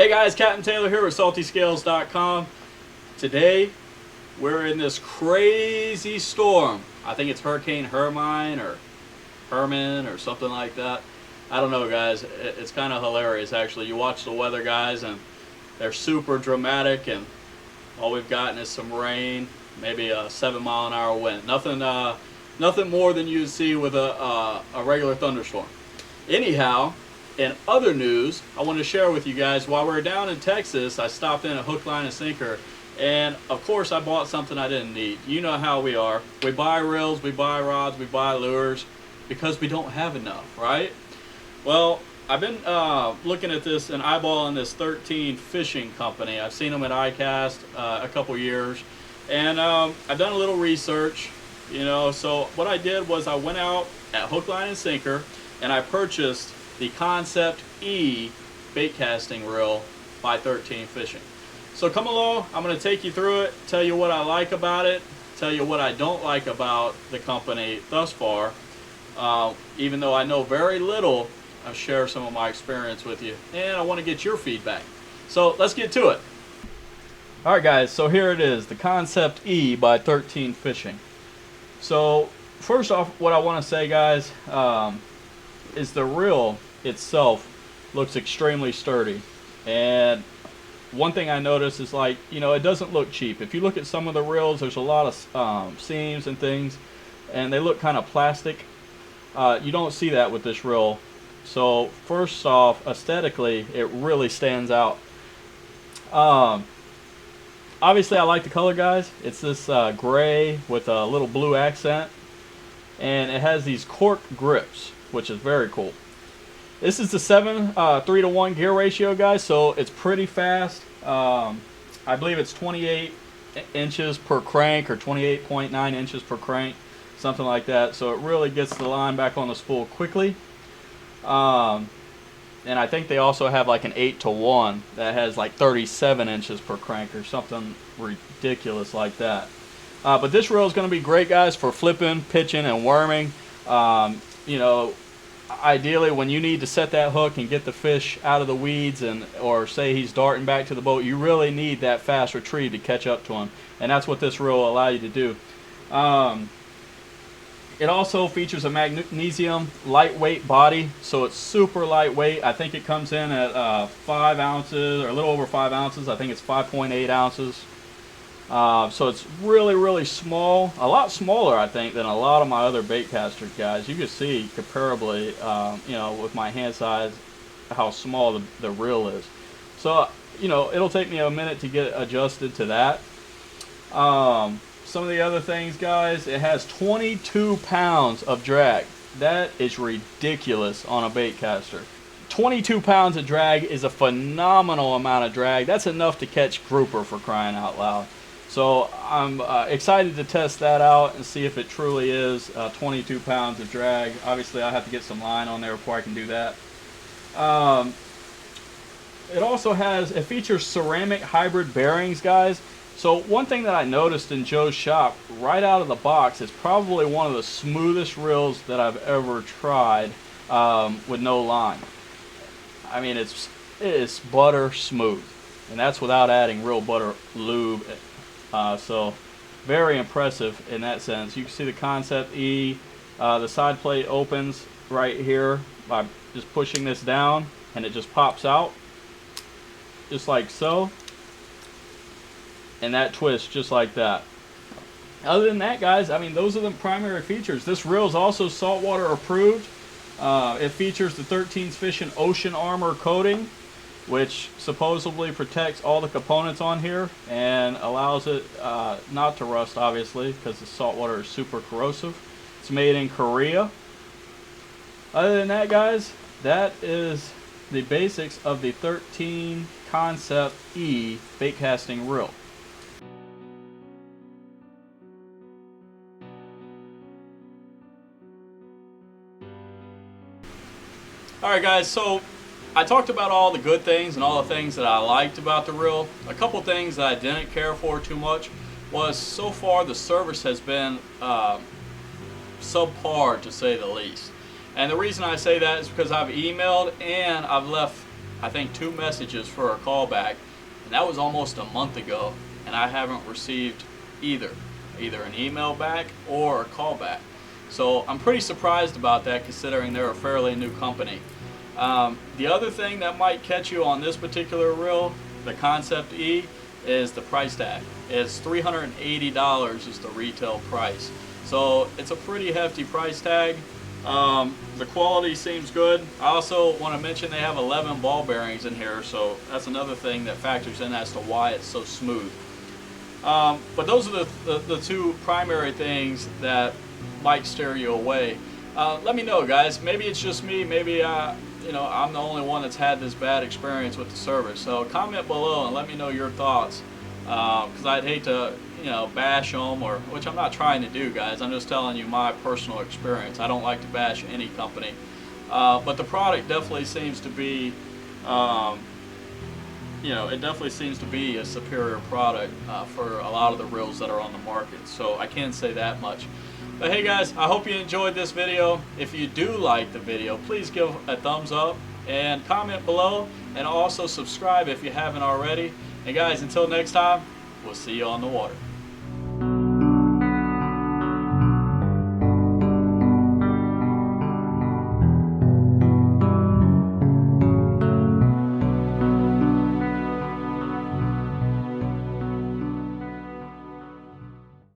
Hey guys, Captain Taylor here with SaltyScales.com. Today we're in this crazy storm. I think it's Hurricane Hermine or Herman or something like that. I don't know, guys. It's kind of hilarious actually. You watch the weather guys and they're super dramatic, and all we've gotten is some rain, maybe a 7-mile-an-hour wind. Nothing more than you'd see with a regular thunderstorm. Anyhow, in other news, I want to share with you guys, while we're down in Texas, I stopped in a hook, line, and sinker, and of course I bought something I didn't need. You know how we are. We buy reels, we buy rods, we buy lures because we don't have enough, right? Well, I've been looking at this and eyeballing this 13 fishing company. I've seen them at iCast a couple years, and I've done a little research, you know. So what I did was I went out at Hook, Line, and Sinker, and I purchased the Concept E bait casting reel by 13 Fishing. So come along, I'm going to take you through it, tell you what I like about it, tell you what I don't like about the company thus far. Even though I know very little, I'll share some of my experience with you, and I want to get your feedback. So let's get to it. Alright guys, so here it is, the Concept E by 13 Fishing. So first off, what I want to say, guys, is the reel itself looks extremely sturdy. And one thing I noticed is, like, you know, it doesn't look cheap. If you look at some of the reels, there's a lot of seams and things, and they look kind of plastic. You don't see that with this reel. So first off, aesthetically, it really stands out. Obviously I like the color, guys. It's this gray with a little blue accent, and it has these cork grips, which is very cool. This is the 3-to-1 gear ratio, guys, so it's pretty fast. I believe it's 28 inches per crank or 28.9 inches per crank, something like that. So it really gets the line back on the spool quickly. And I think they also have like an 8-to-1 that has like 37 inches per crank or something ridiculous like that. But this reel is going to be great, guys, for flipping, pitching, and worming. You know, ideally when you need to set that hook and get the fish out of the weeds, or say he's darting back to the boat, you really need that fast retrieve to catch up to him, and that's what this reel will allow you to do. It also features a magnesium lightweight body, so it's super lightweight. I think it comes in at 5 ounces, or a little over 5 ounces. I think it's 5.8 ounces. So it's really, really small. A lot smaller, I think, than a lot of my other bait casters, guys. You can see comparably, you know, with my hand size, how small the reel is. So, you know, it'll take me a minute to get adjusted to that. Some of the other things, guys, it has 22 pounds of drag. That is ridiculous on a bait caster. 22 pounds of drag is a phenomenal amount of drag. That's enough to catch grouper, for crying out loud. So I'm excited to test that out and see if it truly is 22 pounds of drag. Obviously, I have to get some line on there before I can do that. It features ceramic hybrid bearings, guys. So one thing that I noticed in Joe's shop right out of the box is probably one of the smoothest reels that I've ever tried with no line. I mean, it is butter smooth, and that's without adding real butter lube. So very impressive in that sense. You can see the Concept E. The side plate opens right here by just pushing this down, and it just pops out just like so. And that twists just like that. Other than that, guys, I mean, those are the primary features. This reel is also saltwater approved. It features the 13 Fishing Ocean Armor coating, which supposedly protects all the components on here and allows it not to rust, obviously, because the salt water is super corrosive. It's made in Korea. Other than that, guys, that is the basics of the 13 Concept E bait casting reel. Alright guys, so I talked about all the good things and all the things that I liked about the reel. A couple things that I didn't care for too much was, so far the service has been subpar, to say the least. And the reason I say that is because I've emailed and I've left I think 2 messages for a callback, and that was almost a month ago, and I haven't received either an email back or a callback. So I'm pretty surprised about that, considering they're a fairly new company. The other thing that might catch you on this particular reel, the Concept E, is the price tag. It's $380 is the retail price. So it's a pretty hefty price tag. The quality seems good. I also want to mention they have 11 ball bearings in here, so that's another thing that factors in as to why it's so smooth. But those are the 2 primary things that might steer you away. Let me know, guys. Maybe it's just me. Maybe you know, I'm the only one that's had this bad experience with the service. So comment below and let me know your thoughts. Because I'd hate to, you know, bash them, or which I'm not trying to do, guys. I'm just telling you my personal experience. I don't like to bash any company, but the product definitely seems to be, you know, it definitely seems to be a superior product for a lot of the reels that are on the market. So I can say that much. But hey guys, I hope you enjoyed this video. If you do like the video, please give a thumbs up and comment below, and also subscribe if you haven't already. And guys, until next time, we'll see you on the water.